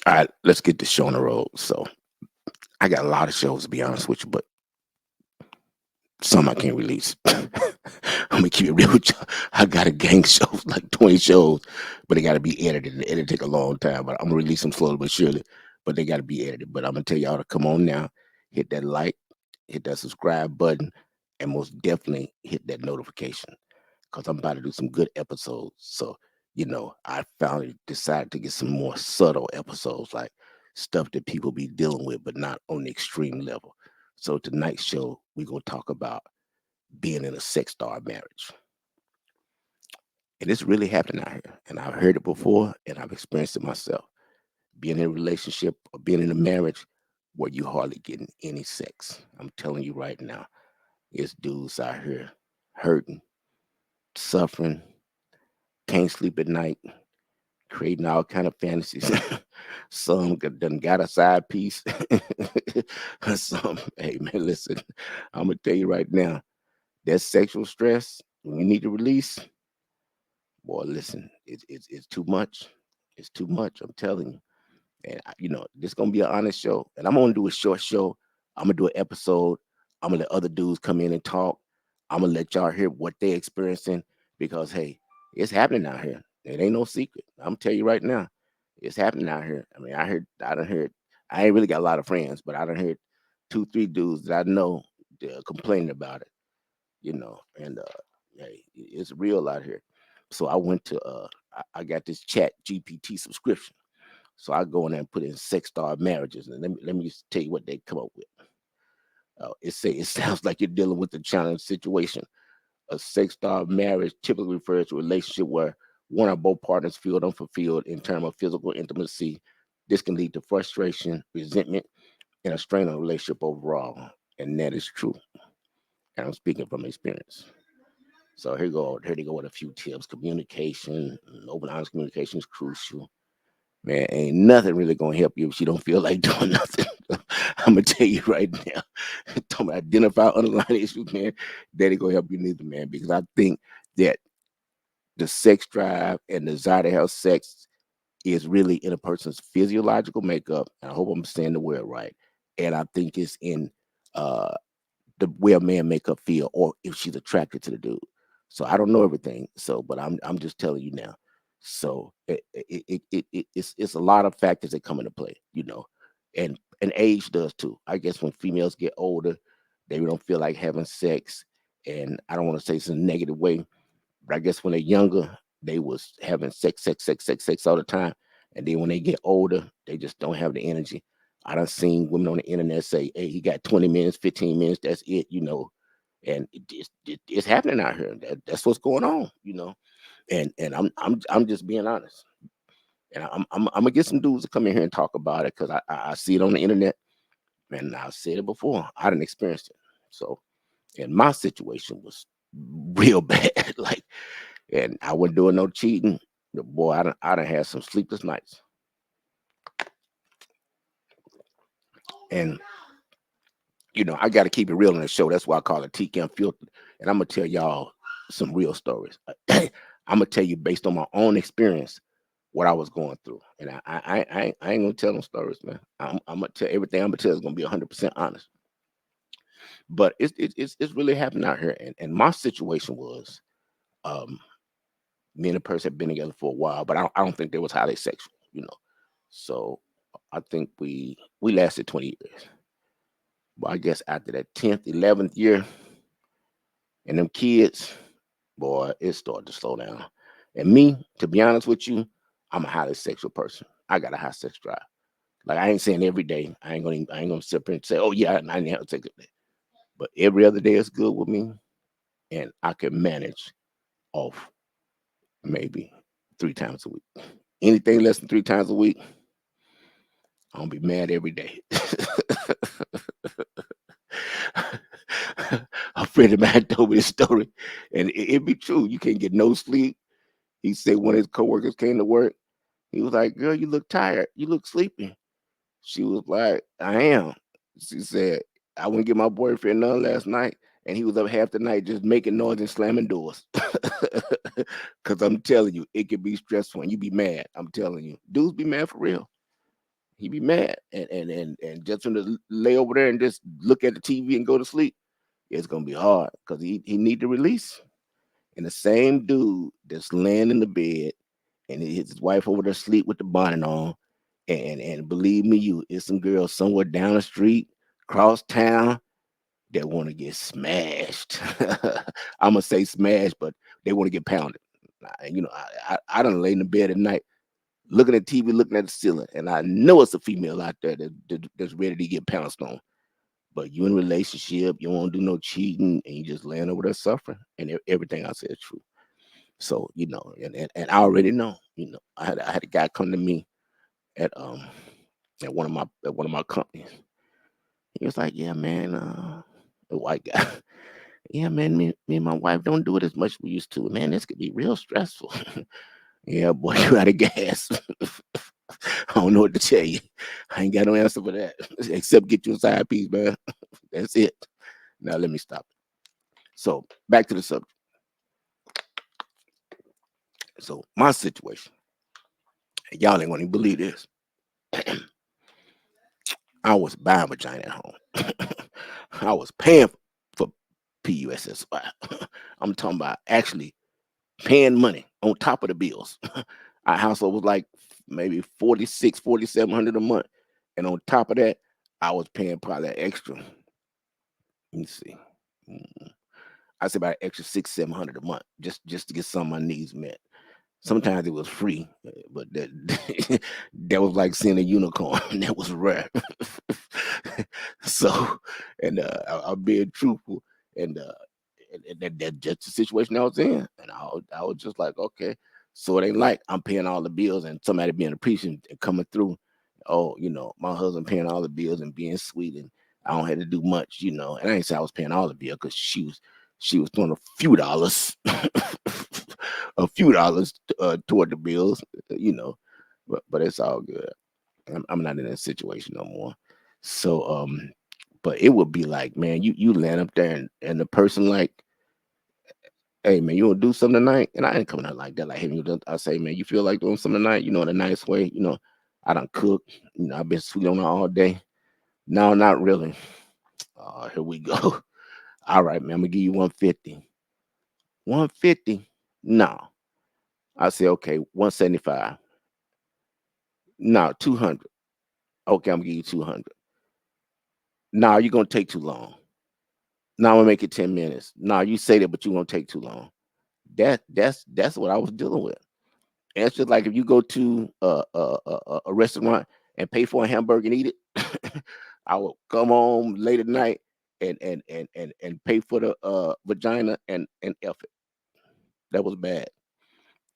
All right, let's get this show on the road. So I got a lot of shows to be honest with you, but some I can't release. I'm gonna keep it real with you. I got a gang shows, like 20 shows, but they gotta be edited. And the edit take a long time, but I'm gonna release them slowly but surely. But they gotta be edited. But I'm gonna tell y'all to come on now, hit that like, hit that subscribe button, and most definitely hit that notification because I'm about to do some good episodes. So, I finally decided to get some more subtle episodes, like stuff that people be dealing with, but not on the extreme level. So tonight's show, we're gonna talk about being in a sex star marriage. And it's really happening out here. And I've heard it before and I've experienced it myself. Being in a relationship or being in a marriage where you hardly getting any sex. I'm telling you right now, it's dudes out here hurting, suffering, can't sleep at night, creating all kind of fantasies. Some done got a side piece. Some, hey man, listen, I'm gonna tell you right now, that sexual stress when you need to release, boy, listen, it's too much. It's too much. I'm telling you. And this gonna be an honest show. And I'm gonna do a short show. I'm gonna do an episode. I'm gonna let other dudes come in and talk. I'm gonna let y'all hear what they experiencing because hey, it's happening out here. It ain't no secret. I'm tell you right now, it's happening out here. I mean, I done heard. I ain't really got a lot of friends, but I done heard two, three dudes that I know complaining about it. And hey, it's real out here. So I went to I got this Chat GPT subscription. So I go in there and put in sex star marriages, and let me just tell you what they come up with. It sounds like you're dealing with a challenging situation. A sex star marriage typically refers to a relationship where one or both partners feel unfulfilled in terms of physical intimacy. This can lead to frustration, resentment, and a strain on the relationship overall. And that is true. And I'm speaking from experience. So here they go with a few tips. Communication, open honest communication is crucial. Man, ain't nothing really gonna help you if you don't feel like doing nothing. I'm gonna tell you right now. Talking about identify underlying issues, man. That ain't gonna help you neither, man. Because I think that the sex drive and desire to have sex is really in a person's physiological makeup. And I hope I'm saying the word right. And I think it's in uh the way a man make her feel or if she's attracted to the dude. So I don't know everything. So, but I'm just telling you now. So it's a lot of factors that come into play, and age does too. I guess when females get older, they don't feel like having sex, and I don't want to say it's in a negative way, but I guess when they're younger, they was having sex, sex, sex, sex, sex all the time. And then when they get older, they just don't have the energy. I done seen women on the internet say, "Hey, he got 20 minutes, 15 minutes. That's it." And it's happening out here. That's what's going on. And I'm just being honest. And I'm gonna get some dudes to come in here and talk about it because I see it on the internet, and I've said it before. I didn't experience it. So, and my situation was real bad. Like, and I wasn't doing no cheating. The boy, I done had some sleepless nights. And I got to keep it real on the show. That's why I call it TK Unfiltered. And I'm gonna tell y'all some real stories. I'm gonna tell you based on my own experience what I was going through. And I ain't gonna tell them stories, man. I'm gonna tell everything I'm gonna tell is gonna be 100% honest. But it's really happening out here. And my situation was, um, me and the person had been together for a while, but I don't think they was highly sexual. So I think we lasted 20 years. But I guess after that 10th, 11th year, and them kids, boy, it started to slow down. And me, to be honest with you, I'm a highly sexual person. I got a high sex drive. Like I ain't saying every day. I ain't gonna sit there and say, oh yeah, I didn't have to take it. But every other day is good with me, and I can manage off maybe 3 times a week. Anything less than 3 times a week, I'm gonna be mad every day. A friend of mine told me this story, and it be true. You can't get no sleep. He said one of his coworkers came to work. He was like, "Girl, you look tired. You look sleepy." She was like, "I am." She said, "I went get my boyfriend none last night, and he was up half the night just making noise and slamming doors." Because I'm telling you, it could be stressful, and you be mad. I'm telling you, dudes be mad for real. He be mad and just want to lay over there and just look at the TV and go to sleep. It's gonna be hard because he need to release. And the same dude that's laying in the bed and his wife over there sleep with the bonnet on. And believe me, you, it's some girls somewhere down the street, cross town, that want to get smashed. I'm gonna say smashed, but they want to get pounded. I done lay in the bed at night looking at TV, looking at the ceiling, and I know it's a female out there that's ready to get pounced on. But you in a relationship, you won't do no cheating, and you just laying over there suffering, and everything I said is true. So and I already know. I had a guy come to me at one of my companies. He was like, "Yeah, man, a white guy. Yeah, man, me and my wife don't do it as much as we used to. Man, this could be real stressful." Yeah, boy, you out of gas. I don't know what to tell you. I ain't got no answer for that except get you a side piece, man. That's it. Now let me stop. So back to the subject. So my situation, and y'all ain't gonna even believe this. I was buying vagina at home. I was paying for PUSSY. I'm talking about actually paying money on top of the bills. Our household was like maybe 46, 4,700 a month. And on top of that, I was paying probably an extra. Let me see. I say about an extra 600, 700 a month just to get some of my needs met. Sometimes it was free, but that that was like seeing a unicorn. That was rare. So, and I'm being truthful, and that just the situation I was in, and I was just like, okay, so it ain't like I'm paying all the bills and somebody being appreciative and coming through. Oh, my husband paying all the bills and being sweet, and I don't have to do much, And I ain't say I was paying all the bill because she was throwing a few dollars, a few dollars toward the bills, but it's all good. I'm not in that situation no more. So, but it would be like, man, you land up there and the person like, hey man, you want to do something tonight? And I ain't coming out like that. Like, hey, I say, man, you feel like doing something tonight? In a nice way. I done cook. I've been sweet on her all day. No, not really. Here we go. All right, man, I'm gonna give you 150. 150? No. I say, okay, 175. No, 200. Okay, I'm gonna give you 200. No, you're gonna take too long. No, I'm gonna make it 10 minutes. No, you say that, but you're gonna take too long. That's what I was dealing with. And it's just like if you go to a restaurant and pay for a hamburger and eat it, I will come home late at night and pay for the vagina and F it. That was bad.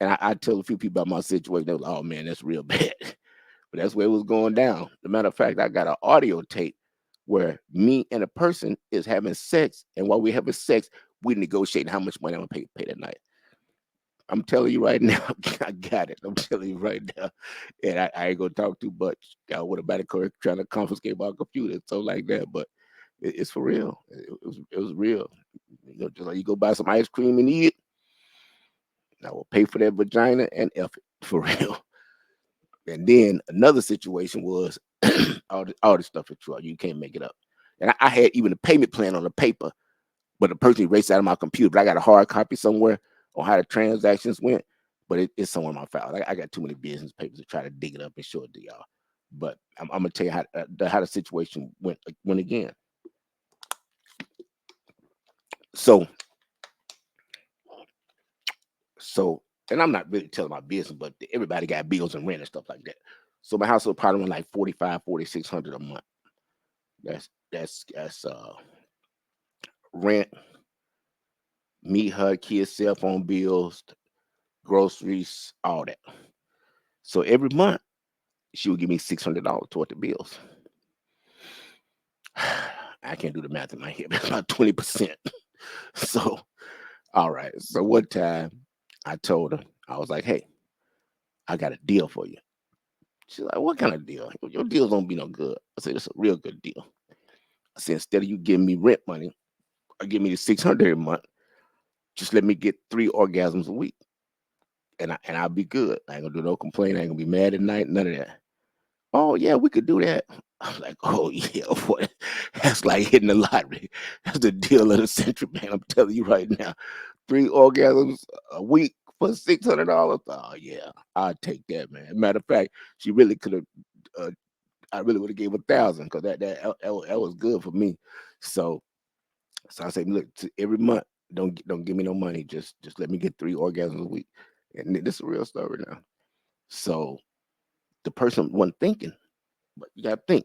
And I tell a few people about my situation. They was like, oh man, that's real bad. But that's where it was going down. As a matter of fact, I got an audio tape where me and a person is having sex, and while we're having sex, we negotiating how much money I'm gonna pay that night. I'm telling you right now, I got it. I'm telling you right now, and I ain't gonna talk too much. I would have been trying to confiscate my computer, so like that. But it's for real. It was real. Just like you go buy some ice cream and eat it, I will pay for that vagina and F it for real. And then another situation was all this stuff is true. You can't make it up. And I had even a payment plan on the paper, but the person erased out of my computer. But I got a hard copy somewhere on how the transactions went. But it's somewhere in my file. I got too many business papers to try to dig it up and show it to y'all. But I'm gonna tell you how the situation went again. So so, and I'm not really telling my business, but everybody got bills and rent and stuff like that. So my household probably went like 45, 4,600 a month. That's rent, me, her, kids, cell phone bills, groceries, all that. So every month she would give me $600 toward the bills. I can't do the math in my head, but it's about 20%. So, all right. So one time I told her, I was like, hey, I got a deal for you. She's like, what kind of deal? Your deals don't be no good. I said, it's a real good deal. I said, instead of you giving me rent money or give me the 600 a month, just let me get 3 orgasms a week. And I'll be good. I ain't gonna do no complaint. I ain't gonna be mad at night, none of that. Oh yeah, we could do that. I'm like, oh yeah, boy, that's like hitting the lottery. That's the deal of the century, man. I'm telling you right now. 3 orgasms a week for $600. Oh yeah, I'd take that, man. Matter of fact, she really could have. Uh, I really would have gave 1,000 because that was good for me. So so I say, look, every month, don't give me no money. Just let me get 3 orgasms a week. And this is a real story now. So the person wasn't thinking, but you gotta think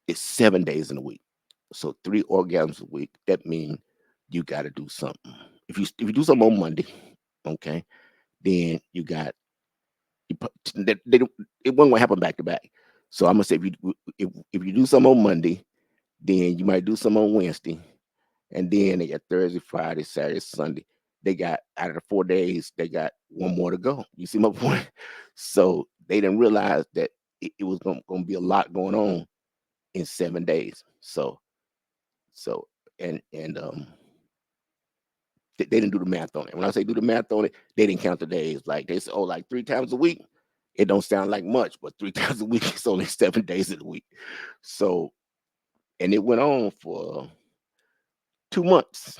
it's 7 days in a week. So 3 orgasms a week. That means you got to do something. If you do something on Monday, okay, then you got they don't, it wasn't gonna happen back to back. So I'm gonna say if you do something on Monday, then you might do something on Wednesday, and then they got Thursday, Friday, Saturday, Sunday. They got out of the 4 days, they got one more to go. You see my point? So they didn't realize that it was gonna be a lot going on in 7 days. So and they didn't do the math on it. When I say do the math on it, they didn't count the days. Like they said, oh, like 3 times a week. It don't sound like much, but 3 times a week is only 7 days in a week. So and it went on for 2 months.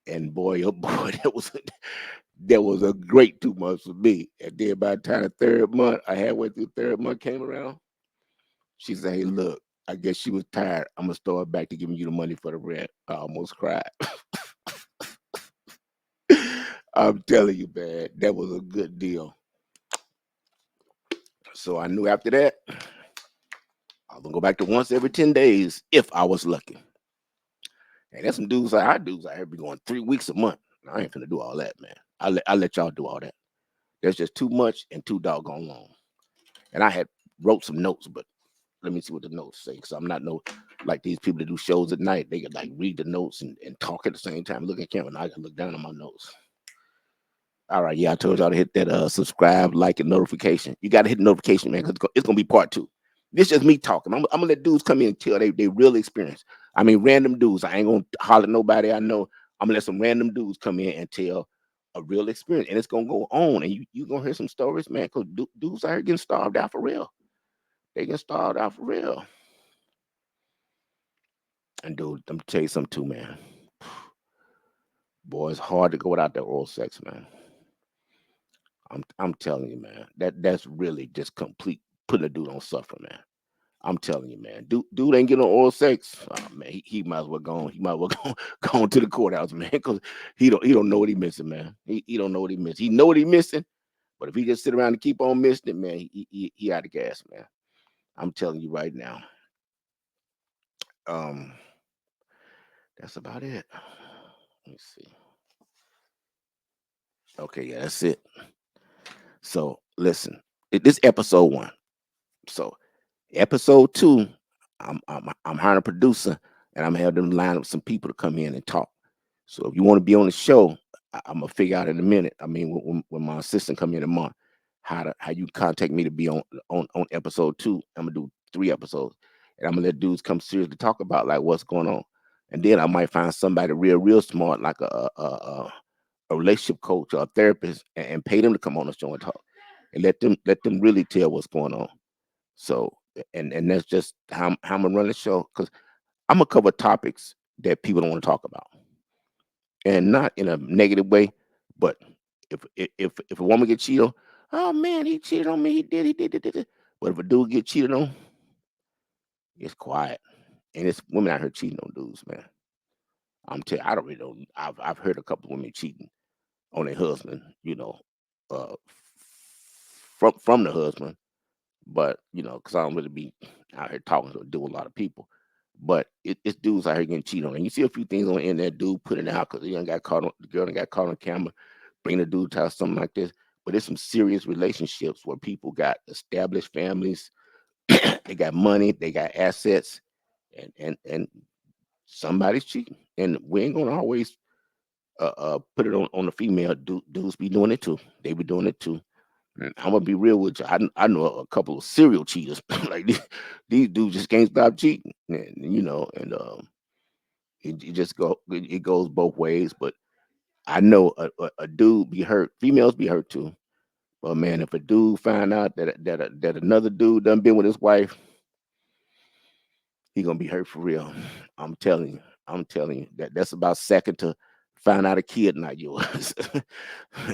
And boy, oh boy, that was a great 2 months for me. And then by the time the third month, I halfway through the third month came around, she said, hey, look, I guess she was tired. I'm gonna start back to giving you the money for the rent. I almost cried. I'm telling you, man, that was a good deal. So I knew after that, I was gonna go back to once every 10 days if I was lucky. And there's some dudes like I dudes out here be going 3 weeks a month. I ain't finna do all that, man. I let y'all do all that. That's just too much and too doggone long. And I had wrote some notes, but let me see what the notes say. Cause I'm not no like these people that do shows at night. They can like read the notes and talk at the same time, look at camera, and I can look down at my notes. All right, yeah, I told y'all to hit that subscribe, like, and notification. You got to hit the notification, man, because it's gonna be part two. This is just me talking. I'm gonna let dudes come in and tell they real experience. I mean, random dudes. I ain't gonna holler at nobody I know. I'm gonna let some random dudes come in and tell a real experience, and it's gonna go on, and you gonna hear some stories, man. Because dudes out here getting starved out for real. They get starved out for real. And dude, I'm tell you something too, man. Boy, it's hard to go without that oral sex, man. I'm telling you, man. That's really just complete putting a dude on suffer, man. I'm telling you, man. Dude ain't getting no oral sex. Oh, man, he might as well go on. He might as well go on to the courthouse, man, because he don't know what he missing, man. He don't know what he missing. He know what he missing, but if he just sit around and keep on missing it, man, he out of gas, man. I'm telling you right now. Um, that's about it. Let me see. Okay, yeah, that's it. So listen, this episode one. So episode two, I'm hiring a producer and I'm having them line up some people to come in and talk. So if you want to be on the show, I'm gonna figure out in a minute. I mean, when my assistant come in a month, how you contact me to be on episode two. I'm gonna do 3 episodes, and I'm gonna let dudes come seriously talk about like what's going on, and then I might find somebody real smart like a relationship coach or a therapist, and pay them to come on the show and talk, and let them really tell what's going on. So and that's just how I'm gonna run the show because I'm gonna cover topics that people don't want to talk about, and not in a negative way, but if a woman gets cheated on, oh man, he cheated on me, he did. But if a dude get cheated on, it's quiet, and it's women out here cheating on dudes, man. I don't really know. I've heard a couple of women cheating on their husband, uh, from the husband. But because I don't really be out here talking to do a lot of people. But it's dudes out here getting cheated on, and you see a few things on the internet. Dude put it out because the girl done got caught on camera, bring the dude to house, something like this. But there's some serious relationships where people got established families, they got money, they got assets, and somebody's cheating, and we ain't gonna always put it on the female. Dudes be doing it too. They be doing it too. I'm gonna be real with you. I know a couple of serial cheaters. Like these dudes just can't stop cheating, and it just it goes both ways. But I know a dude be hurt. Females be hurt too, But man, if a dude find out that another dude done been with his wife, he gonna be hurt for real. I'm telling you. I'm telling you that's about second to find out a kid not yours.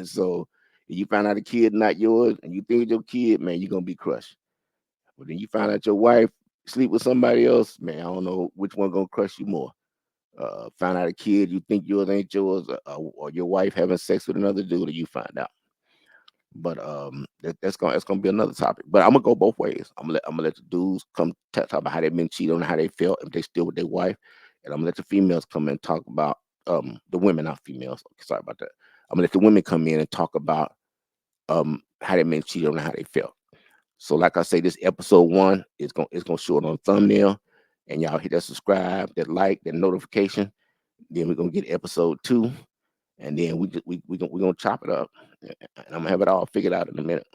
So if you find out a kid not yours and you think it's your kid, man, you're gonna be crushed. But then you find out your wife sleep with somebody else, man. I don't know which one gonna crush you more. Find out a kid you think yours ain't yours, or your wife having sex with another dude, or you find out. But that's gonna be another topic. But I'm gonna go both ways. I'm gonna let the dudes come talk about how they've been cheated on, how they felt, if they still with their wife, and I'm gonna let the females come in and talk about the women, not females. Sorry about that. I'm gonna let the women come in and talk about how they been cheated on and how they felt. So like I say, this episode one is gonna show it on the thumbnail, and y'all hit that subscribe, that like, that notification. Then we're gonna get episode two, and then we gonna chop it up, and I'm gonna have it all figured out in a minute.